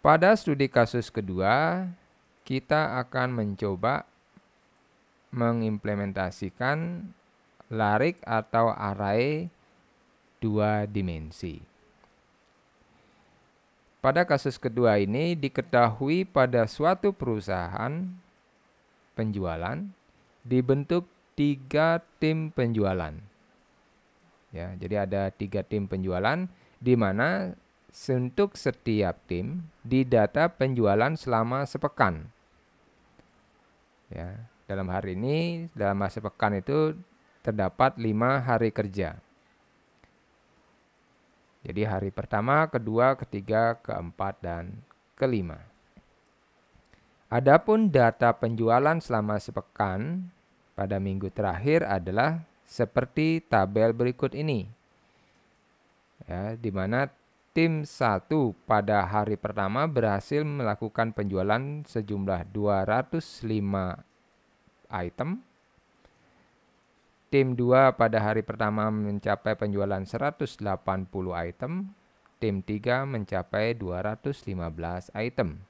Pada studi kasus kedua, kita akan mencoba mengimplementasikan larik atau array 2 dimensi. Pada kasus kedua ini diketahui pada suatu perusahaan penjualan dibentuk 3 tim penjualan. Ya, jadi ada 3 tim penjualan di mana untuk setiap tim didata penjualan selama sepekan. Ya, dalam hari ini dalam masa pekan itu terdapat 5 hari kerja. Jadi hari pertama, kedua, ketiga, keempat, dan kelima. Adapun data penjualan selama sepekan pada minggu terakhir adalah seperti tabel berikut ini. Ya, di mana tim 1 pada hari pertama berhasil melakukan penjualan sejumlah 205 item. Tim 2 pada hari pertama mencapai penjualan 180 item. Tim 3 mencapai 215 item.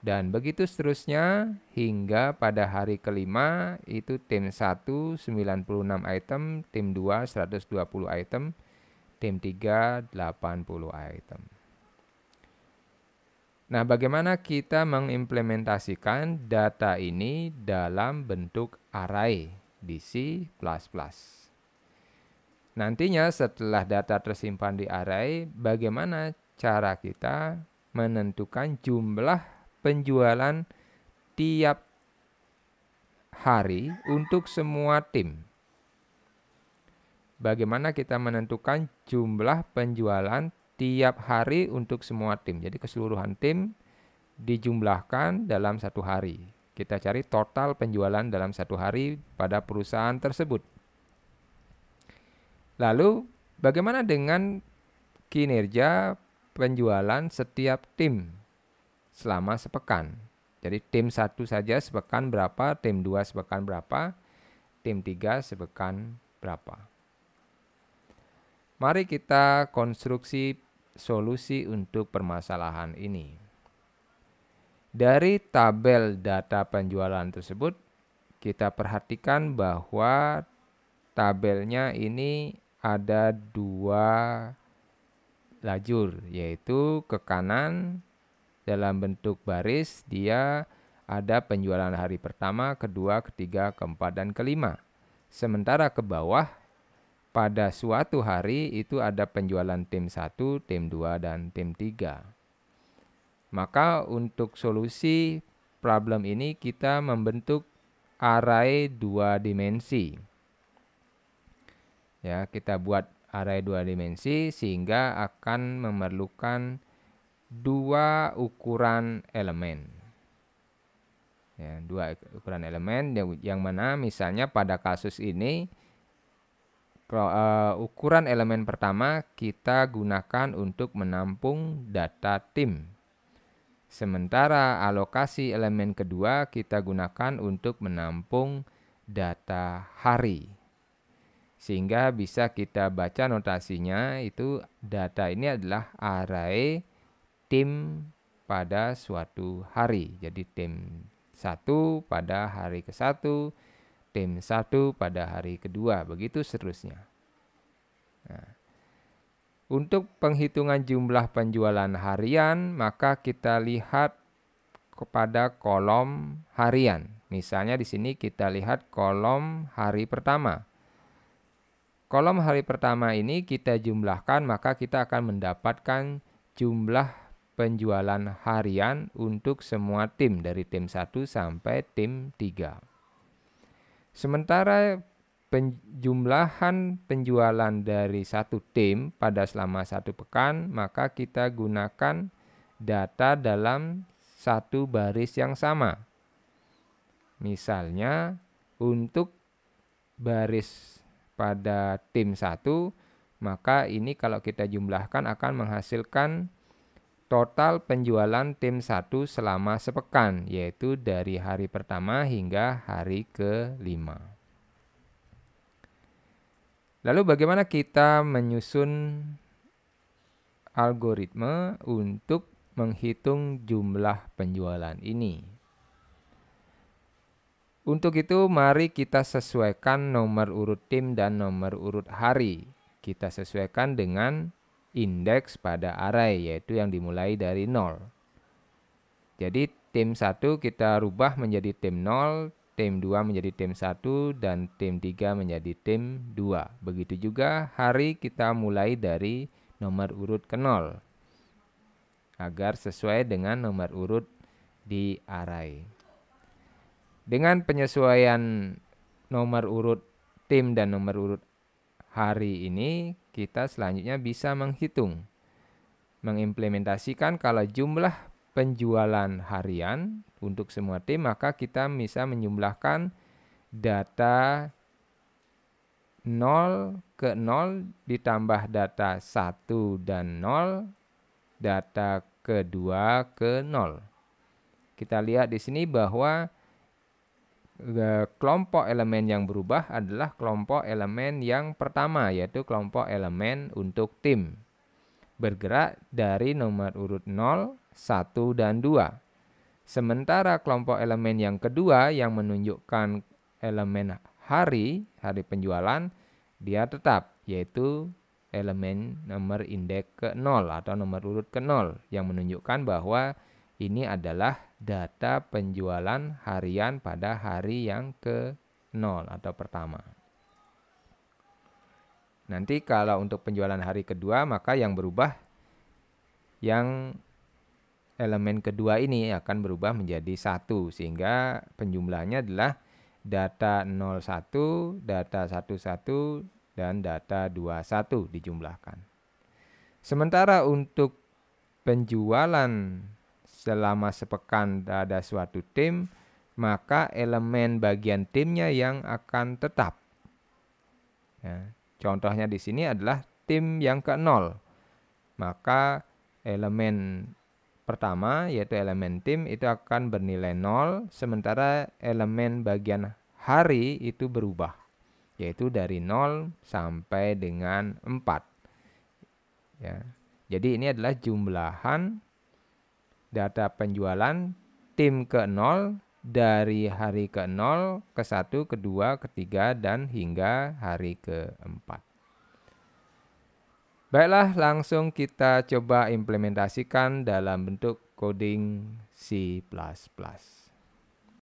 Dan begitu seterusnya hingga pada hari kelima itu tim 1 96 item, tim 2 120 item, tim 3 80 item. Nah, bagaimana kita mengimplementasikan data ini dalam bentuk array di C++? Nantinya setelah data tersimpan di array, bagaimana cara kita menentukan jumlah penjualan tiap hari untuk semua tim? Bagaimana kita menentukan jumlah penjualan tiap hari untuk semua tim? Jadi keseluruhan tim dijumlahkan dalam satu hari. Kita cari total penjualan dalam satu hari pada perusahaan tersebut. Lalu bagaimana dengan kinerja penjualan setiap tim selama sepekan? Jadi tim 1 saja sepekan berapa, tim 2 sepekan berapa, tim 3 sepekan berapa. Mari kita konstruksi solusi untuk permasalahan ini. Dari tabel data penjualan tersebut, kita perhatikan bahwa tabelnya ini ada 2 lajur, yaitu ke kanan dalam bentuk baris dia ada penjualan hari pertama, kedua, ketiga, keempat, dan kelima. Sementara ke bawah pada suatu hari itu ada penjualan tim 1, tim 2, dan tim 3. Maka untuk solusi problem ini kita membentuk array 2 dimensi. Ya, kita buat array 2 dimensi sehingga akan memerlukan 2 ukuran elemen. Ya, 2 ukuran elemen yang mana misalnya pada kasus ini ukuran elemen pertama kita gunakan untuk menampung data tim. Sementara alokasi elemen kedua kita gunakan untuk menampung data hari. Sehingga bisa kita baca notasinya itu data ini adalah array tim pada suatu hari. Jadi tim 1 pada hari ke-1, tim 1 pada hari kedua, begitu seterusnya. Nah, untuk penghitungan jumlah penjualan harian, maka kita lihat kepada kolom harian. Misalnya di sini kita lihat kolom hari pertama. Kolom hari pertama ini kita jumlahkan, maka kita akan mendapatkan jumlah penjualan harian untuk semua tim dari tim 1 sampai tim 3. Sementara penjumlahan penjualan dari satu tim pada selama satu pekan, maka kita gunakan data dalam satu baris yang sama. Misalnya untuk baris pada tim 1, maka ini kalau kita jumlahkan akan menghasilkan total penjualan tim 1 selama sepekan, yaitu dari hari pertama hingga hari ke-5. Lalu bagaimana kita menyusun algoritma untuk menghitung jumlah penjualan ini. Untuk itu mari kita sesuaikan nomor urut tim dan nomor urut hari. Kita sesuaikan dengan indeks pada array, yaitu yang dimulai dari 0. Jadi tim 1 kita rubah menjadi tim 0, tim 2 menjadi tim 1, dan tim 3 menjadi tim 2. Begitu juga hari kita mulai dari nomor urut ke 0, agar sesuai dengan nomor urut di array. Dengan penyesuaian nomor urut tim dan nomor urut hari ini, kita selanjutnya bisa mengimplementasikan kalau jumlah penjualan harian untuk semua tim, maka kita bisa menjumlahkan data 0 ke 0 ditambah data 1 dan 0, data kedua ke 0. Kita lihat di sini bahwa kelompok elemen yang berubah adalah kelompok elemen yang pertama, yaitu kelompok elemen untuk tim. Bergerak dari nomor urut 0, 1, dan 2. Sementara kelompok elemen yang kedua yang menunjukkan elemen hari penjualan, dia tetap, yaitu elemen nomor indeks ke 0 atau nomor urut ke 0 yang menunjukkan bahwa ini adalah data penjualan harian pada hari yang ke-0 atau pertama. Nanti kalau untuk penjualan hari kedua, maka yang berubah yang elemen kedua ini akan berubah menjadi 1, sehingga penjumlahnya adalah data 01, data 11, dan data 21 dijumlahkan. Sementara untuk penjualan selama sepekan pada suatu tim, maka elemen bagian timnya yang akan tetap. Ya, contohnya di sini adalah tim yang ke-0. Maka elemen pertama, yaitu elemen tim, itu akan bernilai 0, sementara elemen bagian hari itu berubah, yaitu dari 0 sampai dengan 4. Ya. Jadi ini adalah jumlahan data penjualan tim ke-0 dari hari ke-0, ke-1, ke-2, ke-3, dan hingga hari ke-4. Baiklah, langsung kita coba implementasikan dalam bentuk coding C++.